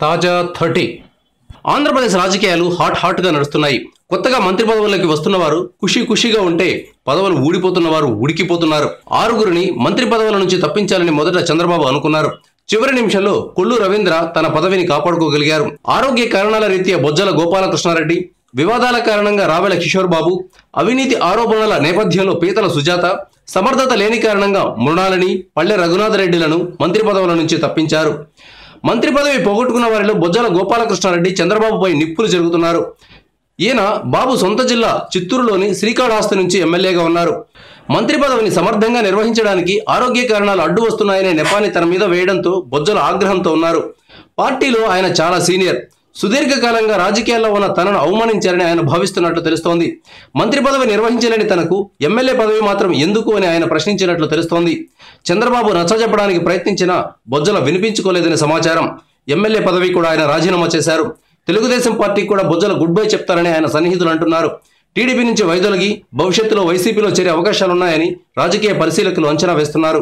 తాజా 30 ఆంధ్రప్రదేశ్ రాజకీయాలు హాట్గా నడుస్తున్నాయి. కొత్తగా మంత్రి పదవుల్లోకి వస్తున్నవారు ఖుషీగా ఉంటే పదవులు ఊడిపోతున్నవారు ఉడికిపోతున్నారు. 6గురిని మంత్రి పదవుల నుంచి తప్పించాలని మొదట చంద్రబాబు అనుకున్నారు. చివరి నిమిషంలో కొల్లు రవీంద్ర తన పదవిని కాపాడుకోగలిగారు. ఆరోగ్య కారణాల రీత్యా బొజ్జల గోపాలకృష్ణారెడ్డి, వివాదాల కారణంగా రావెల కిషోర్ బాబు, అవినీతి ఆరోపణల నేపథ్యంలో పీతల సుజాత, సమర్థత లేని కారణంగా మృణాలిని, పల్లె రఘునాథరెడ్డిలను మంత్రి పదవుల నుంచి తప్పించారు. మంత్రి పదవి పోగొట్టుకున్న వారిలో బొజ్జల గోపాలకృష్ణారెడ్డి చంద్రబాబుపై నిప్పులు జరుగుతున్నారు. ఈయన బాబు సొంత జిల్లా చిత్తూరులోని శ్రీకాళహస్తి నుంచి ఎమ్మెల్యేగా ఉన్నారు. మంత్రి పదవిని సమర్థంగా నిర్వహించడానికి ఆరోగ్య కారణాలు అడ్డు వస్తున్నాయనే నెపాన్ని తన మీద వేయడంతో బొజ్జల ఆగ్రహంతో ఉన్నారు. పార్టీలో ఆయన చాలా సీనియర్. సుదీర్ఘకాలంగా రాజకీయాల్లో ఉన్న తనను అవమానించారని ఆయన భావిస్తున్నట్లు తెలుస్తోంది. మంత్రి పదవి నిర్వహించలేని తనకు ఎమ్మెల్యే పదవి మాత్రం ఎందుకు అని ఆయన ప్రశ్నించినట్లు తెలుస్తోంది. చంద్రబాబు నచ్చజెప్పడానికి ప్రయత్నించినా బొజ్జల వినిపించుకోలేదని సమాచారం. ఎమ్మెల్యే పదవి కూడా ఆయన రాజీనామా చేశారు. తెలుగుదేశం పార్టీ కూడా బొజ్జల గుడ్ బై చెప్తారని ఆయన సన్నిహితులు అంటున్నారు. టీడీపీ నుంచి వైదొలగి భవిష్యత్తులో వైసీపీలో చేరే అవకాశాలున్నాయని రాజకీయ పరిశీలకులు అంచనా వేస్తున్నారు.